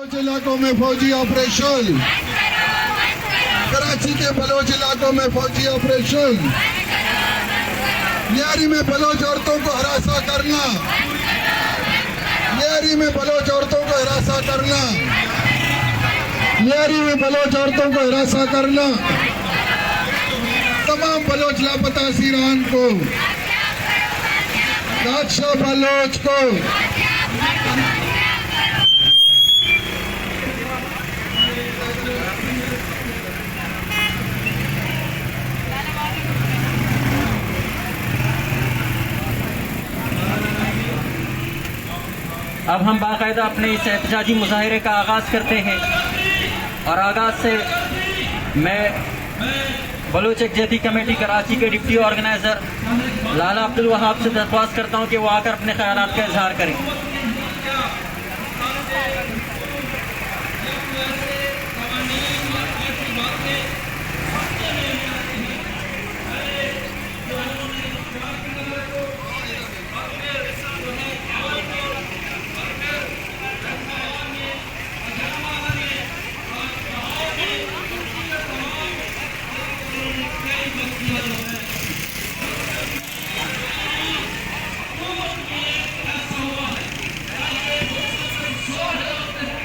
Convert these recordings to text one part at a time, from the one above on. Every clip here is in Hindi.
बलोच इलाकों में फौजी ऑपरेशन, कराची के बलोच इलाकों में फौजी ऑपरेशन, लियारी में बलोच औरतों को हरासा करना, लियारी में बलोच औरतों को हरासा करना, लियारी में बलोच औरतों को हरासा करना, तमाम बलोच लापता सीरान को, बादशाह बलोच को अब हम बाकायदा अपने इस एहतजाजी मुजाहरे का आगाज़ करते हैं और आगाज़ से मैं बलूच यकजहती कमेटी कराची के डिप्टी ऑर्गेनाइज़र लाला अब्दुल वहाब से दरख्वास्त करता हूं कि वो आकर अपने ख्यालात का इजहार करें।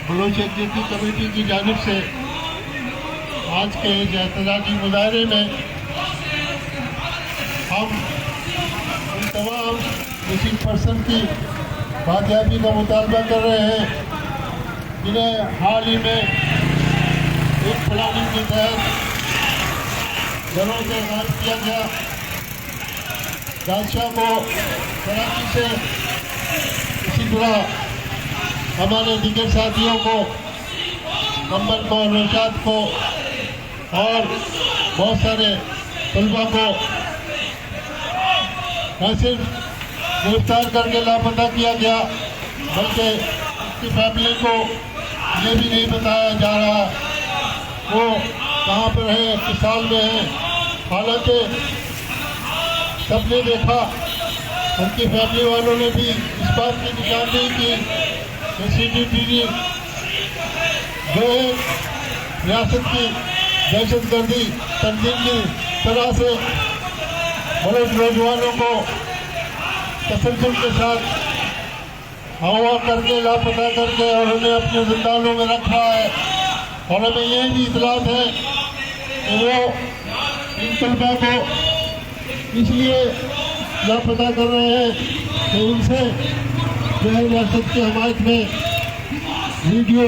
बलोच यकजहती कमेटी की जानिब से आज के इस एहतजाजी मुजाहरे में हम उन तमाम मिसिंग पर्सन की बाजियाबी का मुतालबा कर रहे हैं जिन्हें हाल ही में एक प्लानिंग के तहत घरों से गायब किया गया। बादशाह को कराची से, इसी तरह हमारे दिगर साथियों को, कंबल को, नौशाद को और बहुत सारे तलबा को न सिर्फ गिरफ्तार करके लापता किया गया बल्कि उसकी फैमिली को ये भी नहीं बताया जा रहा वो कहाँ पर है, किस हाल में है। हालांकि सबने देखा, उनकी फैमिली वालों ने भी इस बात की निशानदेही की CCTV जो है रियासत की दहशतगर्दी तंजीम की तरह से बलोच नौजवानों को तसल्सल के साथ हवा करके, लापता करके और उन्हें अपने जिंदानों में रखा है। और हमें ये भी इतलात है कि वो इन तलबा को इसलिए लापता कर रहे हैं कि उनसे जो है रियासत की हमायत में वीडियो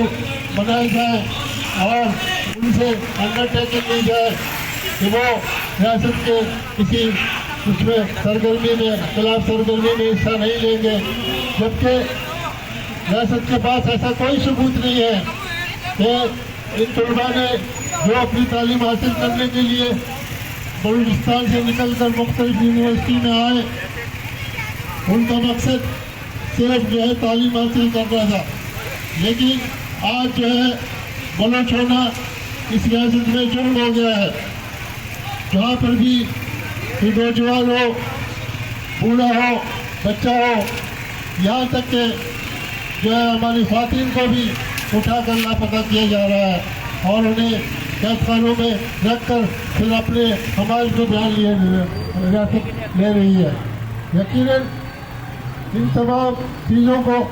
बनाए जाए और उनसे अंडरटेकिंग ली जाए कि वो रियासत के किसी उसमें सरगर्मी में, खिलाफ सरगर्मी में हिस्सा नहीं लेंगे, जबकि रियासत के पास ऐसा कोई सबूत नहीं है कि इन तलबा ने जो अपनी तालीम हासिल करने के लिए बलूचिस्तान से निकलकर मुख्तलिफ यूनिवर्सिटी में आए, उनका मकसद सिर्फ जो है तालीम हासिल करना था। लेकिन आज जो है बलोच होना इस रियासत में जुर्म हो गया है। जहाँ पर भी नौजवान हो, बूढ़ा हो, बच्चा हो, यहाँ तक के जो है हमारी ख़वातीन को भी उठाकर लापता किया जा रहा है और उन्हें कैद खानों में रख कर फिर अपने हमारे को बयान लिए रियासत ले रही है। यकीनन इन तमाम चीज़ों को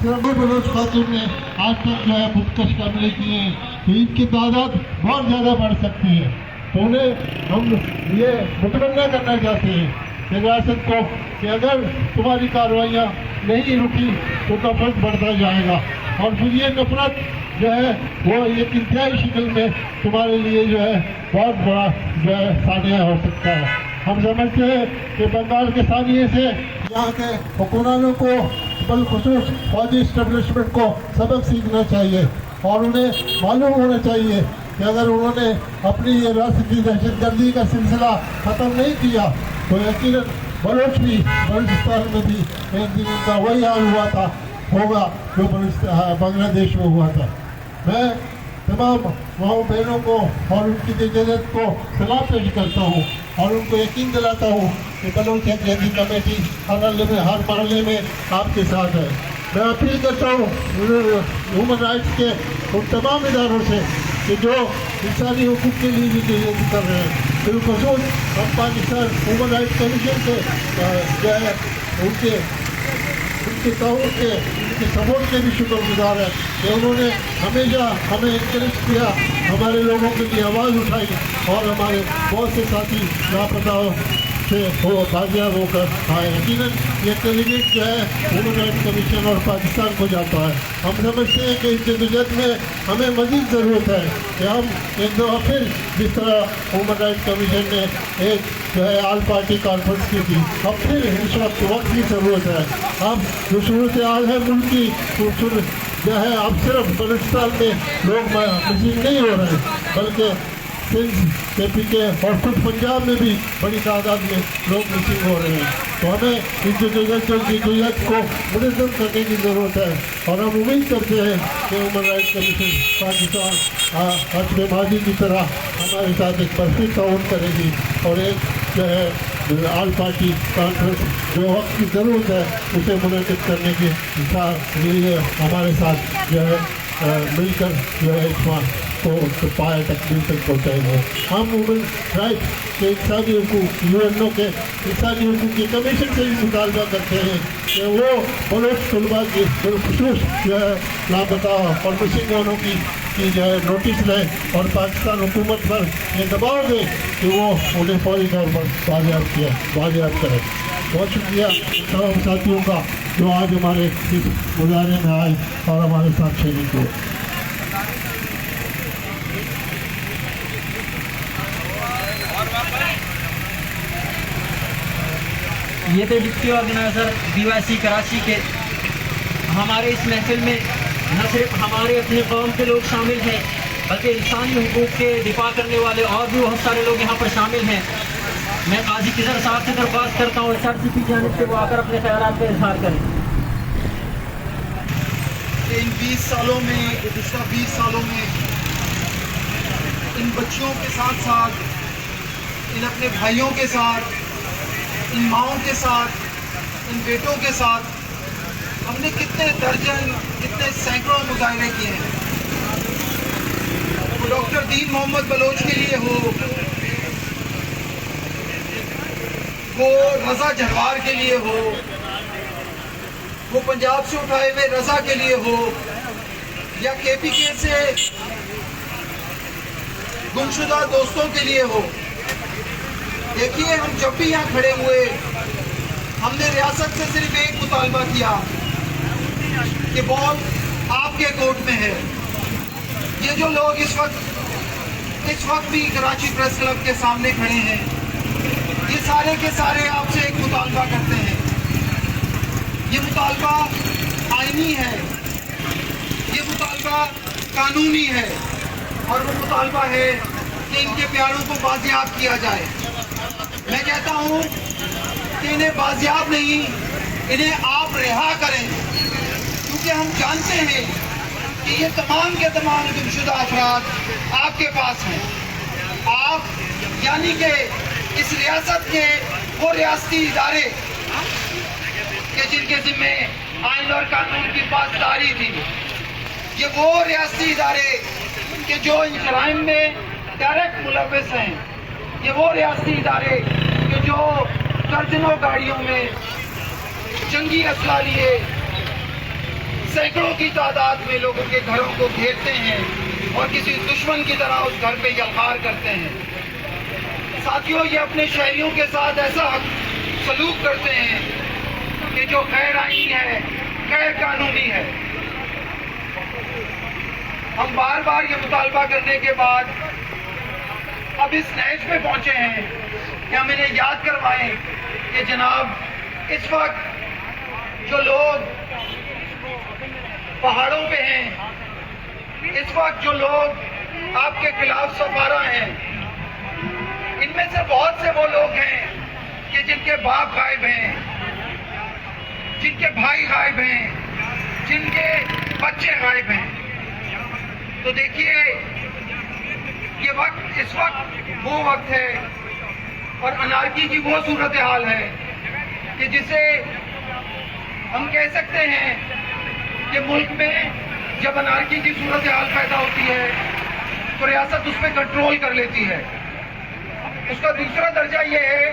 सिर्फ बलोच खातून ने आज तक जो है खुदकश हमले किए हैं, तो इनकी तादाद बहुत ज़्यादा बढ़ सकती है। तो उन्हें हम ये मुतमन्ना करना चाहते हैं कि रियासत को कि अगर तुम्हारी कार्रवाइयाँ नहीं रुकी तो नफरत बढ़ता जाएगा और फिर ये नफरत जो है वो एक इंतहाई शक्ल में तुम्हारे लिए जो है बहुत बड़ा जो है सानिया हो सकता है। हम समझते हैं कि बंगाल के सानिए से यहाँ के हुक्मरानों को बलखुसूस फौजी इस्टेब्लिशमेंट को सबक सीखना चाहिए और उन्हें मालूम होना चाहिए कि अगर उन्होंने अपनी ये रियासती दहशतगर्दी का सिलसिला ख़त्म नहीं किया तो यकीनन बलोच भी, बलूचिस्तान में भी एक दिन उनका वही हाल हुआ था, होगा जो बांग्लादेश में हुआ था। मैं तमाम माओ बहनों को और उनकी जजत को सलाम पेश करता हूँ और उनको यकीन दिलाता हूँ कि बलोच यकजहती कमेटी हर मरहले में आपके साथ है। मैं अपील करता हूँ ह्यूमन राइट्स के उन तमाम इदारों से कि जो इंसानी हुकूक के लिए ये कर रहे हैं, बिलखसूस हम पाकिस्तान ह्यूमन राइट्स कमीशन से जो है उनके ताउन के उनके सपोर्ट के भी शुक्रगुजार है कि उन्होंने हमेशा हमें इंकरेज किया, हमारे लोगों के लिए आवाज़ उठाई और हमारे बहुत से साथी लापता से हो बाजियाब होकर आए। यकीनन ये टेलीविजन जो है ह्यूमन राइट्स कमीशन और पाकिस्तान को जाता है। हम समझते हैं कि इस जदोजहद में हमें मज़ीद ज़रूरत है कि हम एक दफ़ा फिर जिस तरह ह्यूमन राइट्स कमीशन ने एक जो है आल पार्टी कॉन्फ्रेंस की थी, अब फिर इस वक्त की ज़रूरत है। अब जो सूरत हाल है मुल्क की जो है अब सिर्फ बलूचिस्तान में लोग मिसिंग नहीं हो रहे बल्कि सिंध KP के और खुद पंजाब में भी बड़ी तादाद में लोग मिसिंग हो रहे हैं। तो हमें इस जदोजहद को मुनज़्ज़म करने की ज़रूरत है और हम उम्मीद करते हैं कि ह्यूमन राइट्स कमीशन पाकिस्तान हस्ब माजी की तरह हमारे साथ एक परफेक्ट ताउन करेगी और एक जो है आल पार्टी कॉन्फ्रेंस जो वक्त की ज़रूरत है उसे मुनक़िद करने के लिए हमारे साथ जो है मिलकर जो है इस को पाए तकमील तक पहुँचाएंगे। हम ह्यूमन राइट्स के इंसानी हुकूक UNO के इंसानी हुकूक की कमीशन से भी मुतालबा करते हैं कि वो बलोच तलबा की बिलखसूस जो है लापता और मिसिंग होने की जो है नोटिस लें और पाकिस्तान हुकूमत पर ये दबाव दें कि वो उन्हें फौरी तौर पर बाजियाब करें। बहुत शुक्रिया तमाम साथियों का जो आज हमारे इस मुजाहरे में आए और हमारे साथ शरीक हुए। ये थे डिप्टी ऑर्गेनाइज़र BYC कराची के। हमारे इस महफिल में न सिर्फ हमारे अपने कौम के लोग शामिल हैं बल्कि इंसानी हुकूक के दिफा करने वाले और भी बहुत सारे लोग यहाँ पर शामिल हैं। मैं काजी किजर साहब से दरख्वास्त करता हूँ SRC की जानिब से वो आकर अपने ख्यालात का इजहार करें। इन 20 सालों में गुज़िश्ता 20 सालों में इन बच्चियों के साथ साथ इन अपने भाइयों के साथ, इन माओं के साथ, इन बेटों के साथ हमने कितने दर्जन कितने सैकड़ों मुजाहरे किए हैं। वो डॉक्टर दीन मोहम्मद बलोच के लिए हो, वो रज़ा जरवार के लिए हो, वो पंजाब से उठाए हुए रज़ा के लिए हो, या KPK से गुमशुदा दोस्तों के लिए हो। देखिए, हम जब भी यहाँ खड़े हुए हमने रियासत से सिर्फ एक मुतालबा किया कि बॉल आपके कोर्ट में है। ये जो लोग इस वक्त भी कराची प्रेस क्लब के सामने खड़े हैं, ये सारे के सारे आपसे एक मुतालबा करते हैं। ये मुतालबा आईनी है, ये मुतालबा कानूनी है और वो मुतालबा है कि इनके प्यारों को बाजियाब किया जाए। मैं कहता हूँ कि इन्हें बाजियाब नहीं, इन्हें आप रिहा करें, क्योंकि हम जानते हैं कि ये तमाम के तमाम गुमशुदा अफराद आपके पास हैं। आप यानी कि इस रियासत के वो रियासती इदारे के जिनके जिम्मे आइन और कानून की पासदारी थी, ये वो रियासती इदारे के जो इन क्राइम में डायरेक्ट मुलव्वस हैं, ये वो रियासती इदारे के जो दर्जनों गाड़ियों में जंगी असला लिए सैकड़ों की तादाद में लोगों के घरों को घेरते हैं और किसी दुश्मन की तरह उस घर पे यलगार करते हैं। साथियों, ये अपने शहरियों के साथ ऐसा सलूक करते हैं कि जो गैर आईनी है, गैर कानूनी है। हम बार बार ये मुतालबा करने के बाद अब इस नहज पे पहुंचे हैं कि हम इन्हें याद करवाएं कि जनाब, इस वक्त जो लोग पहाड़ों पे हैं, इस वक्त जो लोग आपके खिलाफ सफारा हैं, इनमें से बहुत से वो लोग हैं कि जिनके बाप गायब हैं, जिनके भाई गायब हैं, जिनके बच्चे गायब हैं। तो देखिए, ये वक्त इस वक्त वो वक्त है और अनारकी की वो सूरत हाल है कि जिसे हम कह सकते हैं कि मुल्क में जब अनारकी की सूरत हाल पैदा होती है तो रियासत उस पर कंट्रोल कर लेती है। उसका दूसरा दर्जा यह है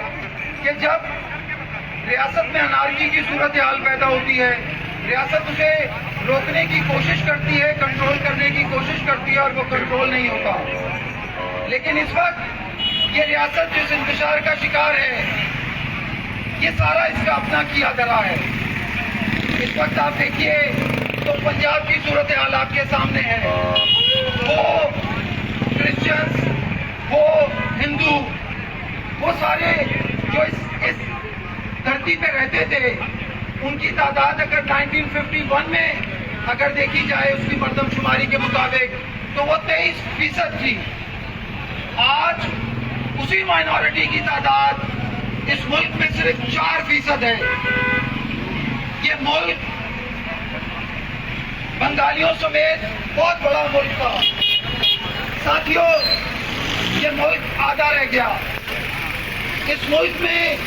कि जब रियासत में अनारकी की सूरत हाल पैदा होती है, रियासत उसे रोकने की कोशिश करती है, कंट्रोल करने की कोशिश करती है और वो कंट्रोल नहीं होता। लेकिन इस वक्त ये रियासत जिस इंतशार का शिकार है, ये सारा इसका अपना किया धरा है। इस वक्त आप देखिए तो पंजाब की सूरत हाल आपके सामने है। वो क्रिश्चियंस, वो हिंदू, वो सारे जो इस धरती पे रहते थे, उनकी तादाद अगर 1951 में अगर देखी जाए उसकी मर्दमशुमारी के मुताबिक तो वो 23% थी। आज उसी माइनॉरिटी की तादाद इस मुल्क में सिर्फ 4% है। ये मुल्क बंगालियों समेत बहुत बड़ा मुल्क था। साथियों, ये मुल्क आधा रह गया। इस मुल्क में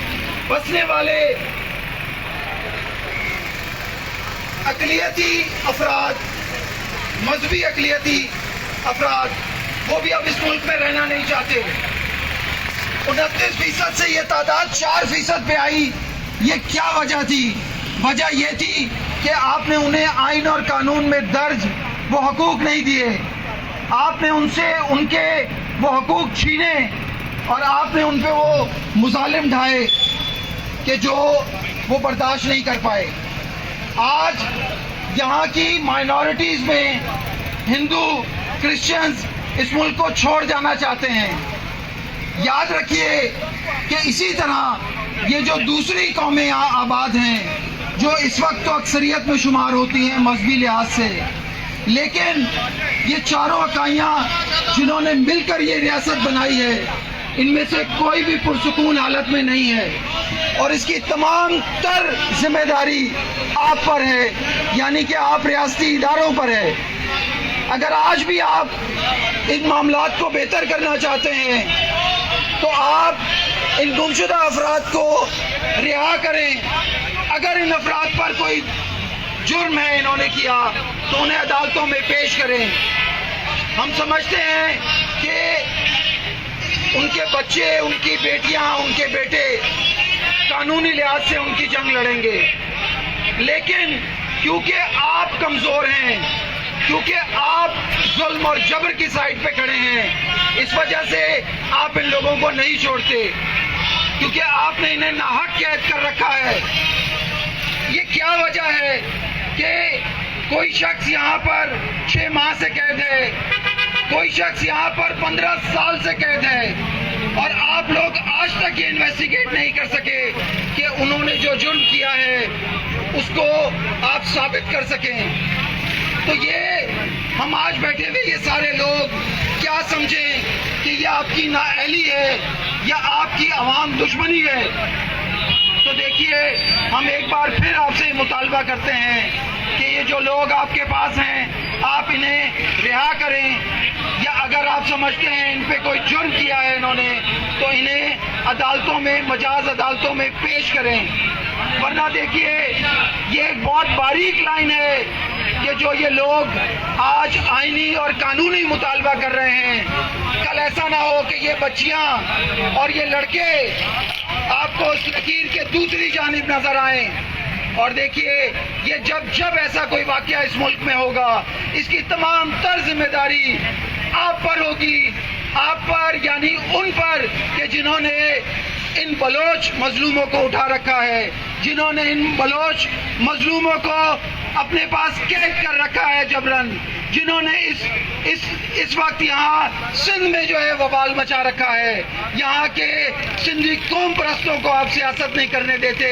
बसने वाले अकलियती अफराद, मजहबी अकलियती अफराद, वो भी अब इस मुल्क में रहना नहीं चाहते। 29% से ये तादाद 4% पे आई। ये क्या वजह थी? वजह ये थी कि आपने उन्हें आइन और कानून में दर्ज वो हकूक नहीं दिए। आपने उनसे उनके वो हकूक छीने और आपने उन पे वो मुजालिम ढाए कि जो वो बर्दाश्त नहीं कर पाए। आज यहाँ की माइनॉरिटीज में हिंदू, क्रिश्चियंस इस मुल्क को छोड़ जाना चाहते हैं। याद रखिए कि इसी तरह ये जो दूसरी कौमें यहाँ आबाद हैं, जो इस वक्त तो अक्सरियत में शुमार होती हैं मजहबी लिहाज से, लेकिन ये चारों इकाइयाँ जिन्होंने मिलकर ये रियासत बनाई है, इनमें से कोई भी पुरसुकून हालत में नहीं है और इसकी तमाम तर जिम्मेदारी आप पर है, यानी कि आप रियासती इदारों पर है। अगर आज भी आप इन मामलात को बेहतर करना चाहते हैं तो आप इन गुमशुदा अफराद को रिहा करें। अगर इन अफराद पर कोई जुर्म है इन्होंने किया तो उन्हें अदालतों में पेश करें। हम समझते हैं कि उनके बच्चे, उनकी बेटियां, उनके बेटे कानूनी लिहाज से उनकी जंग लड़ेंगे, लेकिन क्योंकि आप कमजोर हैं, क्योंकि आप जुल्म और जबर की साइड पे खड़े हैं, इस वजह से आप इन लोगों को नहीं छोड़ते, क्योंकि आपने इन्हें नाहक कैद कर रखा है। ये क्या वजह है कि कोई शख्स यहाँ पर 6 माह से कैद है, कोई शख्स यहाँ पर 15 साल से कैद है और आप लोग आज तक ये इन्वेस्टिगेट नहीं कर सके कि उन्होंने जो जुर्म किया है उसको आप साबित कर सकें। तो ये हम आज बैठे हुए ये सारे लोग क्या समझें कि ये आपकी नाअहली है या आपकी आवाम दुश्मनी है। तो देखिए, हम एक बार फिर आपसे मुतालबा करते हैं कि ये जो लोग आपके पास हैं आप इन्हें रिहा करें, या अगर आप समझते हैं इन पे कोई जुर्म किया है इन्होंने तो इन्हें अदालतों में, मजाज अदालतों में पेश करें। वरना देखिए, ये एक बहुत बारीक लाइन है कि जो ये लोग आज आईनी और कानूनी मुतालबा कर रहे हैं, कल ऐसा ना हो कि ये बच्चियां और ये लड़के आपको उस लकीर के दूसरी जानिब नजर आए। और देखिए, ये जब ऐसा कोई वाकया इस मुल्क में होगा, इसकी तमाम तर जिम्मेदारी आप पर होगी, आप पर यानी उन पर कि जिन्होंने इन बलोच मजलूमों को उठा रखा है, जिन्होंने इन बलोच मजलूमों को अपने पास कैद कर रखा है जबरन, जिन्होंने इस वक्त यहाँ सिंध में जो है वबाल मचा रखा है। यहाँ के सिंधी कौम परस्तों को आप सियासत नहीं करने देते,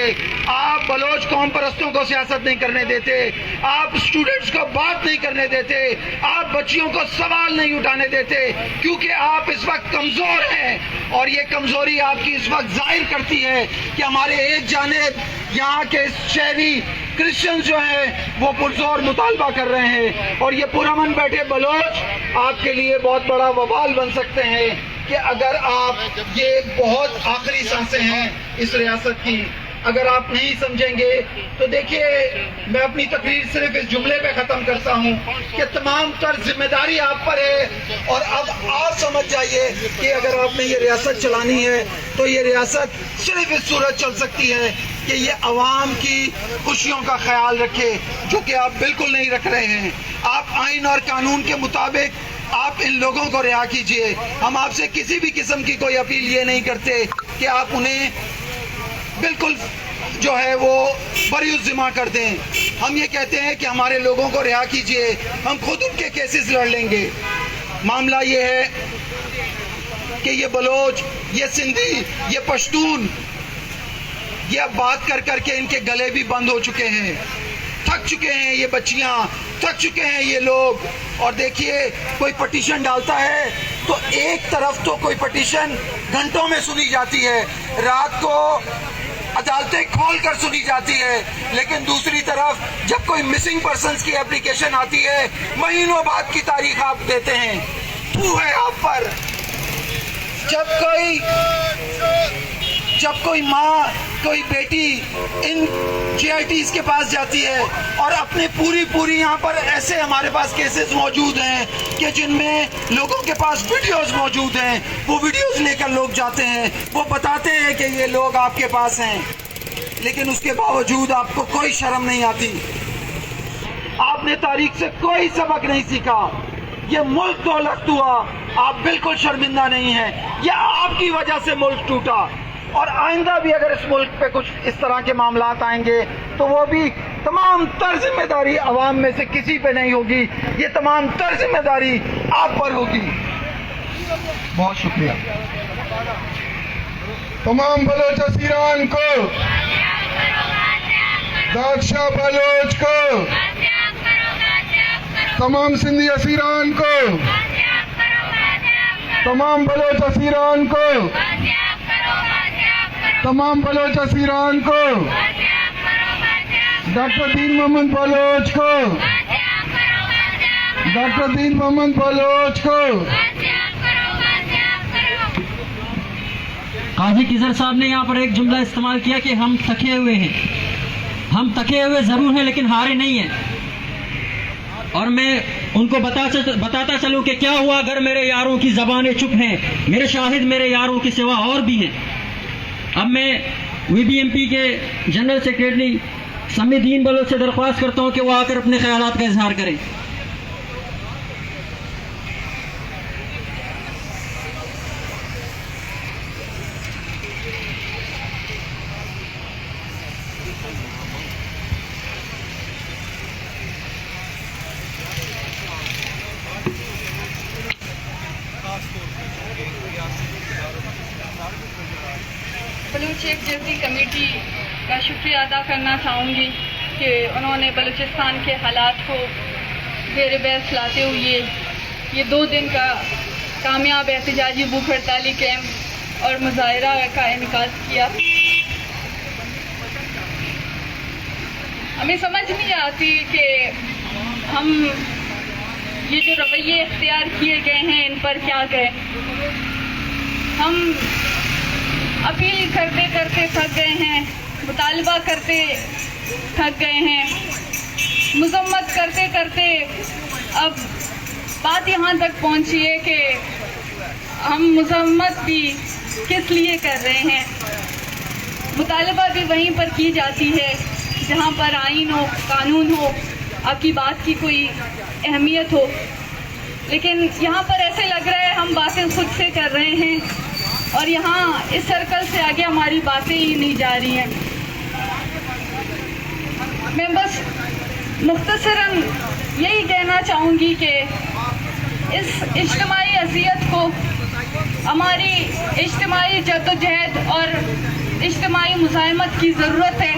आप बलोच कौम परस्तों को सियासत नहीं करने देते, आप स्टूडेंट्स को बात नहीं करने देते, आप बच्चियों को सवाल नहीं उठाने देते, क्योंकि आप इस वक्त कमजोर हैं और ये कमजोरी आपकी इस वक्त जाहिर करती है कि हमारे एक जानिब यहाँ के शहरी क्रिश्चियन जो हैं वो पुरजोर मुतालबा कर रहे हैं और ये पुरअमन बैठे बलोच आपके लिए बहुत बड़ा वबाल बन सकते हैं कि अगर आप, ये बहुत आखिरी सांसें हैं इस रियासत की, अगर आप नहीं समझेंगे तो देखिए, मैं अपनी तकरीर सिर्फ इस जुमले पे खत्म करता हूँ कि तमाम तर जिम्मेदारी आप पर है। और अब आप समझ जाइए कि अगर आपने ये रियासत चलानी है तो ये रियासत सिर्फ इस सूरत चल सकती है कि ये अवाम की खुशियों का ख्याल रखे, जो कि आप बिल्कुल नहीं रख रहे हैं। आप आइन और कानून के मुताबिक आप इन लोगों को रिहा कीजिए। हम आपसे किसी भी किस्म की कोई अपील ये नहीं करते कि आप उन्हें बिल्कुल जो है वो बरीउज़ ज़िम्मा कर दें। हम ये कहते हैं कि हमारे लोगों को रिहा कीजिए, हम खुद उनके केसेस लड़ लेंगे। मामला ये है कि ये बलोच, ये सिंधी, ये पश्तून, ये अब बात कर करके इनके गले भी बंद हो चुके हैं। थक चुके हैं ये बच्चियां, थक चुके हैं ये लोग। और देखिए, कोई पटिशन डालता है तो एक तरफ तो कोई पटिशन घंटों में सुनी जाती है, रात को अदालतें खोल कर सुनी जाती है, लेकिन दूसरी तरफ जब कोई मिसिंग पर्सन्स की एप्लीकेशन आती है, महीनों बाद की तारीख आप देते हैं। थू है आप पर। जब कोई माँ, कोई बेटी इन JITs के पास जाती है और अपने पूरी यहाँ पर ऐसे हमारे पास केसेस मौजूद हैं कि जिनमें लोगों के पास वीडियोस मौजूद हैं, वो वीडियोस लेकर लोग जाते हैं, वो बताते हैं कि ये लोग आपके पास हैं, लेकिन उसके बावजूद आपको कोई शर्म नहीं आती। आपने तारीख से कोई सबक नहीं सीखा। ये मुल्क दो लख्त हुआ, आप बिल्कुल शर्मिंदा नहीं हैं। यह आपकी वजह से मुल्क टूटा। और आइंदा भी अगर इस मुल्क पे कुछ इस तरह के मामलात आएंगे तो वो भी तमाम तर जिम्मेदारी अवाम में से किसी पे नहीं होगी, ये तमाम तर जिम्मेदारी आप पर होगी। बहुत शुक्रिया। तमाम बलोच असीरान को, दादशाह बलोच को, तमाम सिंधी असीरान को, तमाम बलोच असीरान को, तमाम बलोच असीरान को, डॉक्टर दीन मोहम्मद बलोच को, डॉक्टर दीन मोहम्मद बलोच को। काजी किजर साहब ने यहाँ पर एक जुमला इस्तेमाल किया कि हम थके हुए हैं। हम थके हुए जरूर हैं लेकिन हारे नहीं हैं। और मैं उनको बताता चलूं कि क्या हुआ अगर मेरे यारों की जबानें चुप हैं। मेरे शाहिद मेरे यारों के सिवा और भी हैं। अब मैं VBMP के जनरल सेक्रेटरी समीदीन बलोच से दरख्वास्त करता हूं कि वो आकर अपने ख्यालात का इजहार करें। बलूच यकजहती कमेटी का शुक्रिया अदा करना चाहूँगी कि उन्होंने बलूचिस्तान के हालात को ज़ेर बहस लाते हुए ये 2 दिन का कामयाब एहतजाजी भूख हड़ताली कैंप और मुजाहरा का इनकाद किया। हमें समझ नहीं आती कि हम ये जो रवैये इख्तियार किए गए हैं इन पर क्या कहें। हम अपील करते करते थक गए हैं, मुतालबा करते थक गए हैं, मजम्मत करते करते अब बात यहाँ तक पहुँची है कि हम मजम्मत भी किस लिए कर रहे हैं। मुतालबा भी वहीं पर की जाती है जहाँ पर आइन हो, कानून हो, आपकी बात की कोई अहमियत हो। लेकिन यहाँ पर ऐसे लग रहा है हम बातें खुद से कर रहे हैं और यहाँ इस सर्कल से आगे हमारी बातें ही नहीं जा रही हैं। मैं बस मुख्तसरन यही कहना चाहूँगी कि इस इज्तिमाई अज़ियत को हमारी इज्तिमाई जद्दोजहद और इज्तिमाई मुज़ाहमत की ज़रूरत है।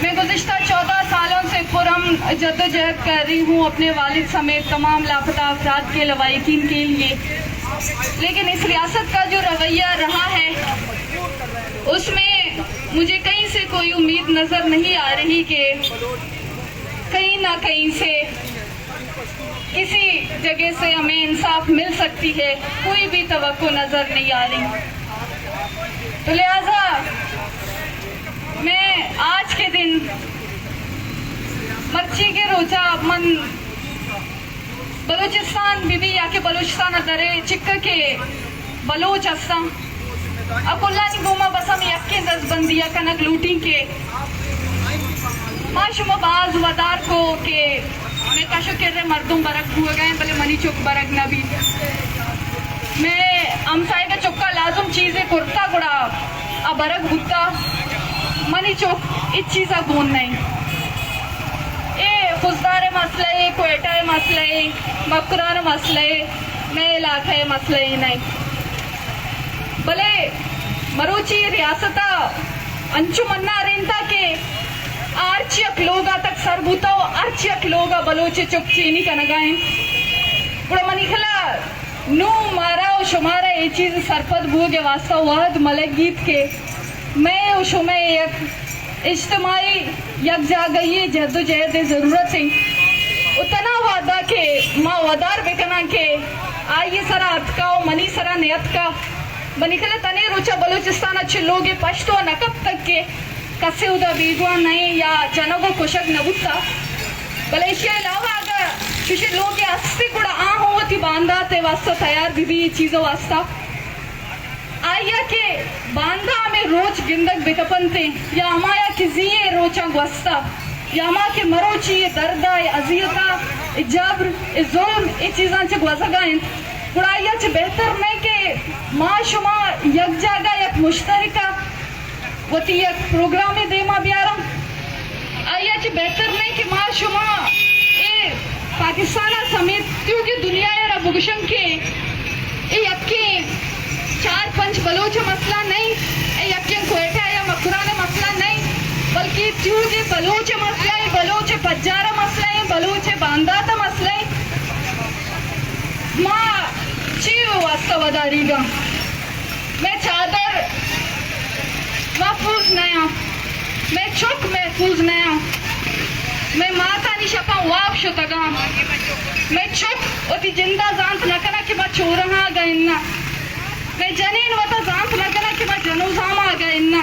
मैं गुज़िश्ता 14 सालों से पुरअमन जद्दोजहद कर रही हूँ अपने वालिद समेत तमाम लापता अफराद के लवाहिकीन के लिए, लेकिन इस रियासत का जो रवैया रहा है उसमें मुझे कहीं से कोई उम्मीद नज़र नहीं आ रही कि कहीं ना कहीं से किसी जगह से हमें इंसाफ मिल सकती है। कोई भी तवक्को नज़र नहीं आ रही। तो लिहाजा मैं आज के दिन मच्छी के रोजा मन बलूचिस्तान बीबी या के बलूचिस्तान दरे चिक्क के बलोच अस्ता अकुल्लानी गोमा बसम यक्के दस बंदिया कनक लूटी के माशुमा बाज वदार को के मैं काशो के रे मर्दुम बरक हुए गए भले मनी चौक बरक न भी मैं हमसाए का चौका लाजुम चीजें कुर्ता गुड़ा अबरक गुत्ता मनी चौक इस चीज़ा गुण नहीं ए खुशदार मसले कोयटा मसले मकरान मसले मैं इलाके मसले नहीं भले मरोची रियासता अंजुमन्ना रेंता के आर्चियक लोगा तक सरबूता आर्चियक लोगा बलोचे चुप चीनी का नगाएं बड़ा मनी खला नू मारा और शुमारा ये चीज सरपद भूगे वास्ता वाद मलक गीत के मैं और शुमे एक इज्तिमाई यक जा गई जद्दोजहद जरूरत है उतना वादा के माँ वदार बेकना के आइए सरा अतका और मनी सरा नियत का बनी खला तने रोचा बलूचिस्तान अच्छे लोग पश्तो नकब तक के कसे उदा बीगवा नहीं या जनों को कुशक नबुता भले इसके अलावा अगर किसी लोग के अस्ति कुड़ा आ होती बांधा ते वास्ता तैयार भी चीजों वास्ता आया के बांधा में रोज गिंदक बिकपनते या हमाया किजिए रोचा वास्ता या हमा के मरोची दर्दा अजियता इजाबर इजुल्म इस चीज़ां से गुज़ागाइन कुड़ाया च बेहतर नहीं के माशुमा यक जागा यक मुश्तरका वती एक प्रोग्राम में देमा बियारम आया च बेहतर नहीं कि माशुमा ए पाकिस्तान समेत क्योंकि दुनिया या बुगशम के ए यक्के 4-5 बलोच मसला नहीं ए यक्के कोयटा या मकरान मसला नहीं बल्कि क्योंकि बलोच मसला है बलोच पज्जारा मसला है बलोच बांदाता मसला है माँ चीव वास्ता वदारीगा मैं चादर महफूज नया मैं चुक महफूज नया मैं माता निशपा वाप शुतगा मैं चुप ओती जिंदा जानत नकना कि बा चोरहा गइन्ना मैं जनीन वता जानत नकना कि बा जनोजामा गइन्ना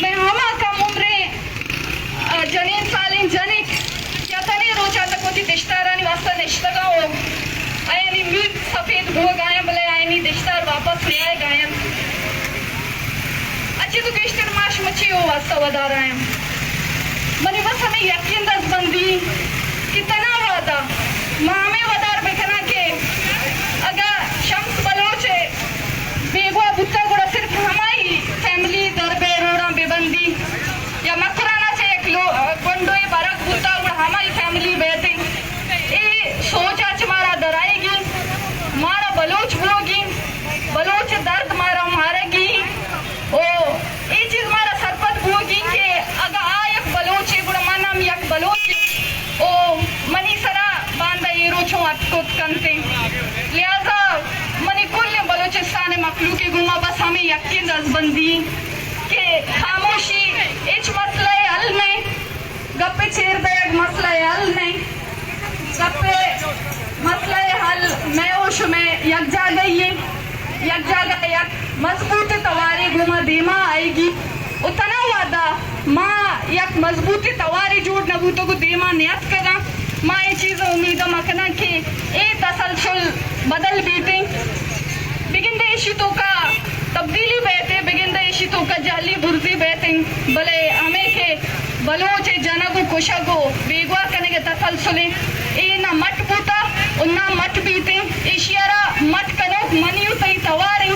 मैं हमा कम उम्रे जनीन सालिन जनिक या तने रोचा तक ओती दिश्तारानी वास्ता निश्तगा हो आयनी म्यूट सफेद हो गायन भले आयनी दिश्तार वापस ले आए गायन अच्छी तो किश्तर माश मच्छी हो वास्ता वदा रहे हैं मनी बस हमें यकीन दस बंदी कितना वादा मामे वदार बेखना के अगर शम्स बलोचे बेगवा बुत्ता गुड़ा सिर्फ हमारी फैमिली दरबे रोड़ा बेबंदी या मकराना से एक लो बंडोए बरक बुत्ता गुड़ा हमारी फैमिली बैठे ये सोचा हमारा डराएगी मारा बलोच बोगी बलोच दर्द मारा मारेगी ओ ये चीज मारा सरपत बोगी के अगर आयक बलोचे गुड़ा मनम यक बलोचे ओ मनी सरा बांधा ये रोचों अटकोत कंते लिहाजा मनी कुल बलोचिस्तान मकलू के गुमा बस हमें यकीन दसबंदी के खामोशी इच मसला हल नहीं गप्पे चेर बैग मसला हल नहीं गप्पे मसला हल मैं होश में यक जा गई है यक जागा यक मजबूत तवारी गुमा देमा आएगी उतना वादा माँ यक मजबूती तवारी जोड़ नबूतों को देमा नियत करा माँ ये चीज़ उम्मीद मकना के ए तसलसल बदल बीते बिगिंदे इशितों का तब्दीली बैठे बिगिंदे इशितों का जाली बुर्जी बैठे भले हमें के बलोचे जना को कुशा को बेगवा करने के तसलसले ए ना मट पूता उन्ना मट बीते एशियारा मट कनो मनियु तई तवारी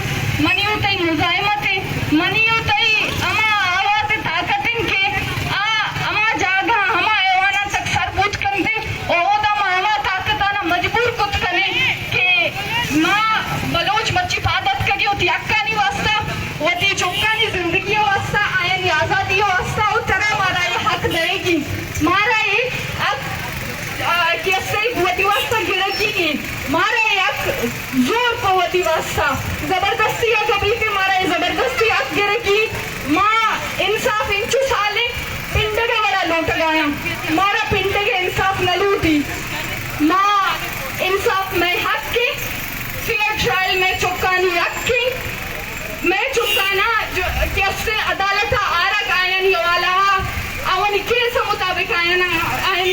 मनियु तई मुजाहिमते मनियु तई अमा आवाज ताकतिन के आ अमा जागा हमा एवाना तक सरबूत कंदे ओदा मामा ताकताना मजबूर कुत कने के मां बलोच मच्छी पादत कगी होती अक्का नी वास्ता वती चौका नी जिंदगी वास्ता आयन आजादी वास्ता उतरा मारा ये हक देगी मारा ये अब कैसे वती वास्ता गिरगी मारा एक जोर को वती वास्ता जबरदस्ती या कभी के मारा ये जबरदस्ती आप गिरगी माँ इंसाफ इंचु साले पिंड के बड़ा लूट गया मारा पिंड के इंसाफ न लूटी माँ इंसाफ में हक की फेयर ट्रायल में चुकानी रखी मैं चुकाना जो कैसे अदालत आरक आयन ये वाला yani keesa mutabik ayn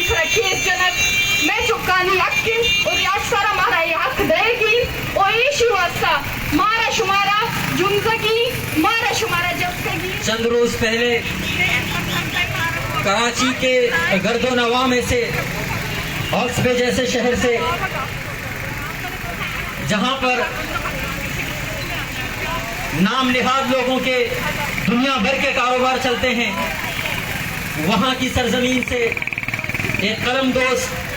sara kees janat मैं चुकानी हक और याद सारा हमारा ये हक देगी और ये शुरुआत मारा शुमारा जुमजगी मारा शुमारा जबकि चंद रोज पहले कराची के गर्दो नवा में से हॉक्सबे जैसे शहर से, जहां पर नाम निहाद लोगों के दुनिया भर के कारोबार चलते हैं, वहां की सरजमीन से एक कलम दोस्त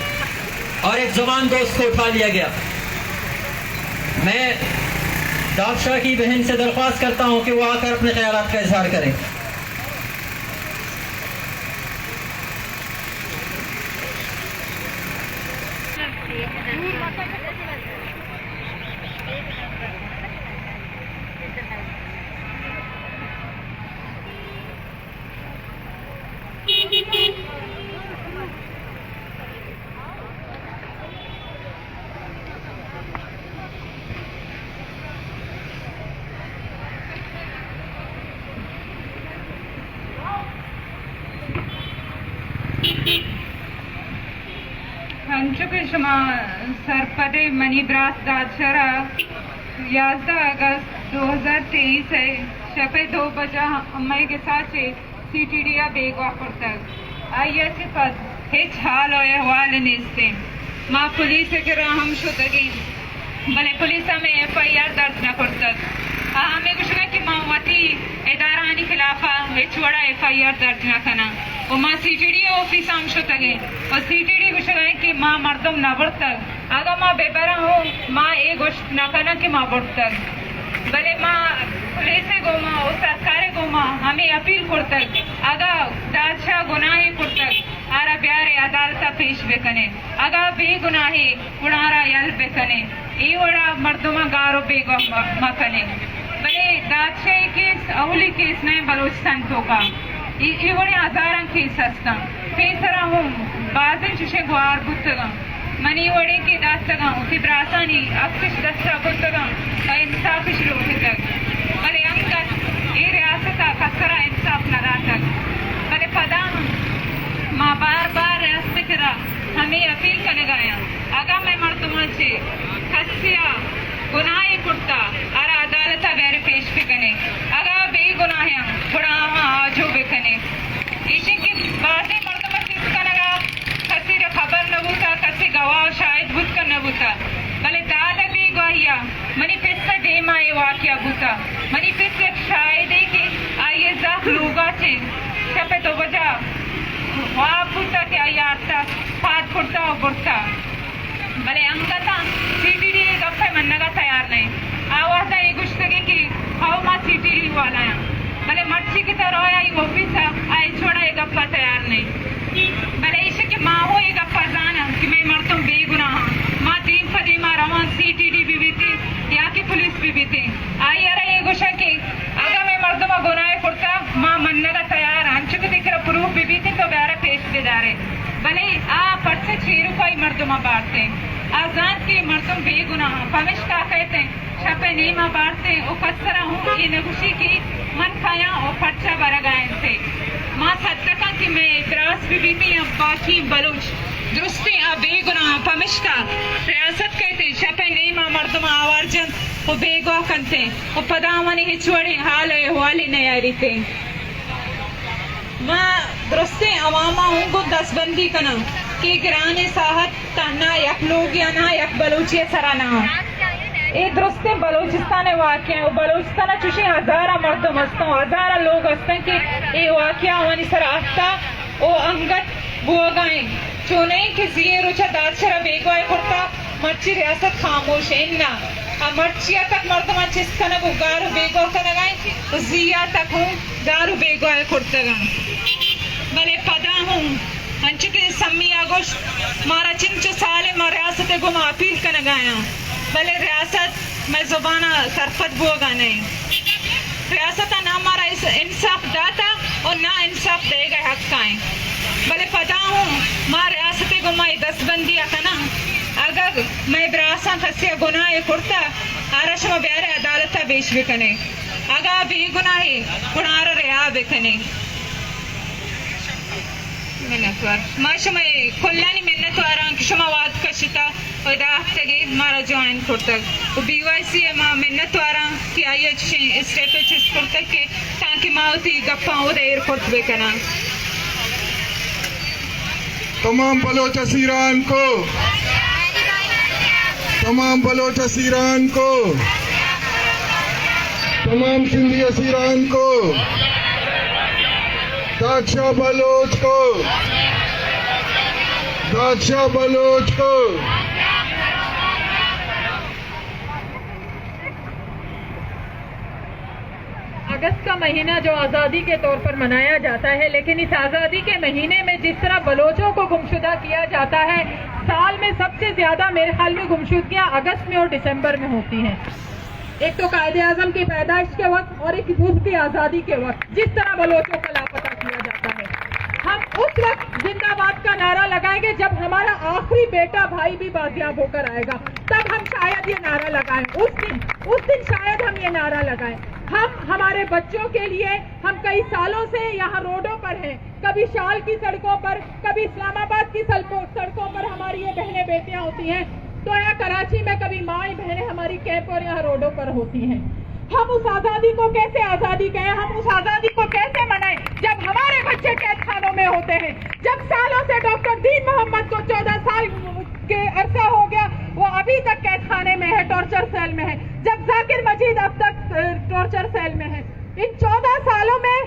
और एक जवान दोस्त को उठा लिया गया। मैं दादशाह की बहन से दरख्वास्त करता हूं कि वो आकर अपने ख्यालात का इजहार करें। हंचुक शमा सरपदे मनीब्रास दादशरा 11 अगस्त 2023 है शपे 2 बजा अम्माई के साथ सीटीडिया बेगवा तक आइए से पद हिच हाल और अहवाल निस्ते माँ पुलिस के हम शुदगी भले पुलिस में FIR दर्ज न करतक हमें कुछ ना कि माँ वती इदारानी खिलाफा हिच वड़ा FIR दर्ज न करना और माँ CTD ऑफिस हम शुदगे और CTD कुछ है कि माँ मर्दम न बढ़तक अगर माँ बेबरा हो माँ एक गोश्त न करना कि माँ बढ़तक भले माँ पुलिस गोमा और सरकार गोमा हमें अपील करतक अगर दादशाह गुनाही करतक आरा ब्यारे अदालत पेश बेकने अगर बेगुनाही गुनारा यल बेकने ये वड़ा मर्दमा गारो बेगो मकने भले दादशाह केस अवली केस नहीं बलूचिस्तान तो का ये वड़े हजारां केस हस्ता पेसरा हूँ बाज़ें चुशे गुआर बुत्तगा मनी वड़े के दास्तगा उसी ब्रासानी अक्तिश दस्ता बुत्तगा इंसाफ शुरू तक भले अंगत ये रियासत का कसरा इंसाफ न तक भले पदा माँ बार बार रियासत करा हमें अपील करने गया अगर मैं मर्दमा से खसिया गुनाहे कुर्ता अरा अदालत वेरे पेश कने अगर बेगुनाहियां गुनाह आजो बेकने इसी की बातें मर्दमा चीज कनेगा खसी रे खबर न बुता खसी गवाह शायद बुत कर न बुता भले दादा बेगुहिया मनी पिस्सा डेमा ये वाकिया बुता मनी पिस्सा शायद है कि आये जाख लोगा चे चपे तो बजा वाप बुता क्या यारता पाद कुर्ता और बुर्ता भले अंगता CTD गप्पे मनने तैयार नहीं आवाज़ ये कुछ तक कि हाउ माँ CTD वाला है भले मर्ची की तरह आया ये ऑफिस आए छोड़ा ये गप्पा तैयार नहीं भले इसे कि माँ हो ये गप्पा जाना कि मैं मरता हूँ बेगुनाह माँ दिन फदी माँ रवान CTD भी थी यहाँ की पुलिस भी थी आई यार ये कुछ कि अगर मैं मर्दों में गुनाह करता माँ मनने का तैयार अंचुक दिख रहा प्रूफ भी थी तो बेरा पेश दे जा रहे भले पर्चे 6 रुपये मर्दुमा बांटते आजाद के मर्दुम बेगुनाह पमिश का कहते हैं छपे नीमा बांटते ओ कसरा हूँ ये नगुशी की मन खाया और पर्चा भरा गायन से माँ सत्तका कि मैं ब्रास भी थी बाकी बलूच दुरुस्ती बेगुनाह पमिश का रियासत कहते हैं छपे नीमा मर्दुमा आवारजन वो बेगुआ करते वो पदामनी हिचवड़े हाल वाली नयारी थे माँ दुरुस्ती अवामा हूँ को 10 बंदी कना कि गिराने साहत ताना यक लोग या ना यक बलूचिया सराना ये दुरुस्ती बलूचिस्तान वाक़या है बलूचिस्तान चुशी हजारा मर्दम हस्ता हजारा लोग हस्ते कि ये वाक़या वनी सर आफ्ता ओ अंगत बुआगाए चुने कि जिये रुचा दादशरा बेगवाए करता मर्ची रियासत खामोश है इन्ना मर्चिया तक मर्दमा चिस्कना को गारू बेगवा कना गाए जिया तक हूँ गारू बेगवाए करता गा भले पदा हूँ अंचुके सम्मी आगोश मारा चिंचो साले मार रियासत को मैं अपील करने गया भले रियासत मैं जुबाना सरफत बुआ नहीं रियासत ना मारा इस इंसाफ दाता और ना इंसाफ देगा हक का है भले पता हूँ मार रियासत को मैं 10 बंदी आना अगर मैं ब्रासा खसिया गुनाह करता आरश में ब्यारे अदालत बेच बिकने अगर बेगुनाह गुनाह रिया बिकने मिन्नतवार मा शमा कल्याणी मिन्नतवारां शमा वाद कशिता और राहतगे मारा ज्वाइन करतक और बीवाईसी मा मिन्नतवारां कि आये स्टेप चेस करतक के ताकि माउती गप्पाओं देर करत बेकना तमाम बलोच असीरान को, तमाम बलोच असीरान को, तमाम सिंधी असीरान को, दादशाह बलोच को, दादशाह बलोच को। अगस्त का महीना जो आज़ादी के तौर पर मनाया जाता है, लेकिन इस आज़ादी के महीने में जिस तरह बलोचों को गुमशुदा किया जाता है, साल में सबसे ज्यादा मेरे ख्याल में गुमशुदगियां अगस्त में और दिसंबर में होती हैं। एक तो कायदे आजम की पैदाइश के वक्त और एक मुल्क की आज़ादी के वक्त जिस तरह बलोचों को लापता किया जाता है, हम उस वक्त जिंदाबाद का नारा लगाएंगे जब हमारा आखिरी बेटा भाई भी बाजियाब होकर आएगा, तब हम शायद ये नारा लगाएं। उस दिन शायद हम ये नारा लगाएं। हम हमारे बच्चों के लिए हम कई सालों से यहाँ रोडों पर हैं, कभी शाल की सड़कों पर, कभी इस्लामाबाद की सड़कों पर हमारी ये बहनें बेटियां होती हैं, तो यहाँ कराची में कभी माई बहनें हमारी कैंप और यहाँ रोडों पर होती हैं। हम उस आज़ादी को कैसे आज़ादी कहें, हम उस आज़ादी को कैसे मनाएं जब हमारे बच्चे कैद खानों में होते हैं, जब सालों से डॉक्टर दीन मोहम्मद को 14 साल के अरसा हो गया, वो अभी तक कैद खाने में है, टॉर्चर सेल में है, जब जाकिर मजीद अब तक टॉर्चर सेल में है। इन 14 सालों में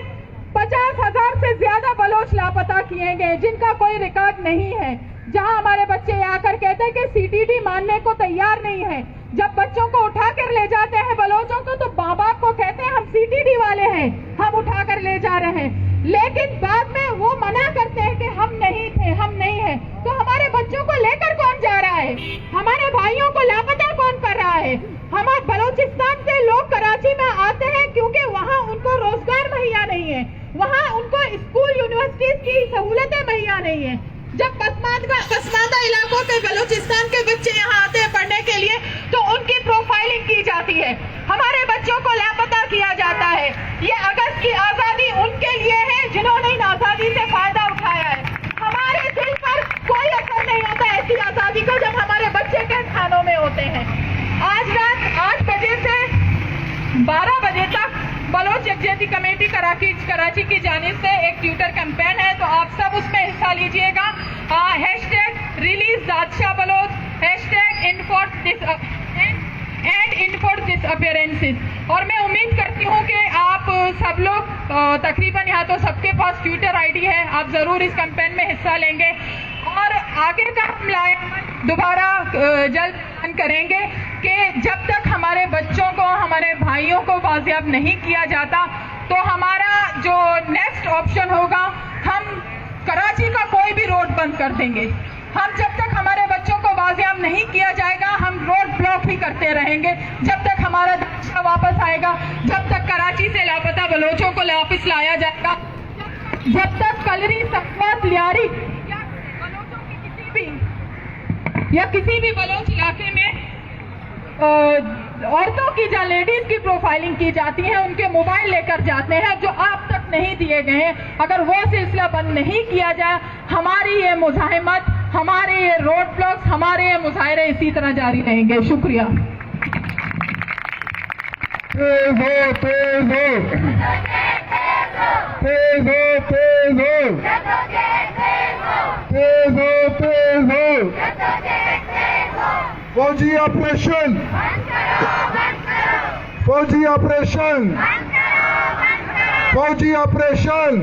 50,000 से ज्यादा बलोच लापता किए गए जिनका कोई रिकॉर्ड नहीं है। जहां हमारे बच्चे आकर कहते हैं कि सीटीडी मानने को तैयार नहीं है, जब बच्चों को उठाकर ले जाते हैं बलोचों को, तो माँ बाप को कहते हैं हम सीटीडी वाले हैं, हम उठाकर ले जा रहे हैं, लेकिन बाद में वो मना करते हैं कि हम नहीं थे, हम नहीं है। तो हमारे बच्चों को लेकर कौन जा रहा है, हमारे भाइयों को लापता कौन कर रहा है? हमारे बलूचिस्तान से लोग कराची में आते हैं क्योंकि वहाँ उनको रोजगार मुहैया नहीं है, वहाँ उनको स्कूल यूनिवर्सिटीज की सहूलतें मुहैया नहीं है। जब पसमानदा इलाकों के बलूचिस्तान के बच्चे यहाँ आते हैं पढ़ने के लिए, तो उनकी प्रोफाइलिंग की जाती है, हमारे बच्चों को लापता किया जाता है। ये अगस्त की आजादी उनके लिए है जिन्होंने इन आजादी से फायदा उठाया है। हमारे दिल पर कोई असर नहीं होता ऐसी आजादी का जब हमारे बच्चे कैद खानों में होते हैं। आज रात 8 बजे से 12 बजे तक बलोच यकजहती कमेटी कराची की जानिब से एक ट्विटर कैंपेन है, तो आप सब उसमें हिस्सा लीजिएगा। #Release Dadshah Baloch, #enforce disappearances. और मैं उम्मीद करती हूँ कि आप सब लोग तकरीबन यहाँ तो सबके पास ट्विटर आईडी है, आप जरूर इस कैंपेन में हिस्सा लेंगे और आगे का हम दोबारा जल्द करेंगे कि जब तक हमारे बच्चों को, हमारे भाइयों को बाजियाब नहीं किया जाता, तो हमारा जो नेक्स्ट ऑप्शन होगा, हम कराची का कोई भी रोड बंद कर देंगे। हम जब तक हमारे बच्चों को बाजियाब नहीं किया जाएगा, हम रोड ब्लॉक ही करते रहेंगे जब तक हमारा दादशाह वापस आएगा, जब तक कराची से लापता बलोचों को वापस लाया जाएगा, जब तक कलरी, सकवत, लियारी या किसी भी बलोच इलाके में औरतों की या लेडीज की प्रोफाइलिंग की जाती है, उनके मोबाइल लेकर जाते हैं जो आप तक नहीं दिए गए हैं। अगर वो सिलसिला बंद नहीं किया जाए, हमारी ये मुजाहिमत, हमारे ये रोड ब्लॉक्स, हमारे ये मुजाहरे इसी तरह जारी रहेंगे। शुक्रिया। तेज हो, तेज हो, तेज हो, तेज हो, तेज हो, तेज हो। फौजी ऑपरेशन, फौजी ऑपरेशन, फौजी ऑपरेशन।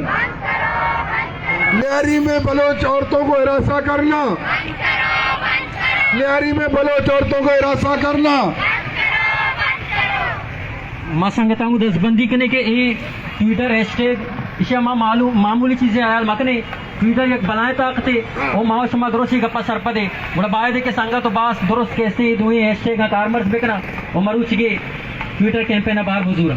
लियारी में बलोच औरतों को हिरासा करना, लियारी में बलोच औरतों को हिरासा करना। मां संगता हूँ दस्तबंदी करने के ट्विटर हैशटैग इशा मामूली चीजें आयाल मकने ट्विटर एक बनाए ताकते वो माओ शमा दुरुस्ती गप्पा सरपदे बड़ा बायदे के संगा तो बास दुरुस्त कैसे दुई हैशटैग कारमर्स बेकना वो मरुचिगे ट्विटर कैंपेन बार हुजूरा।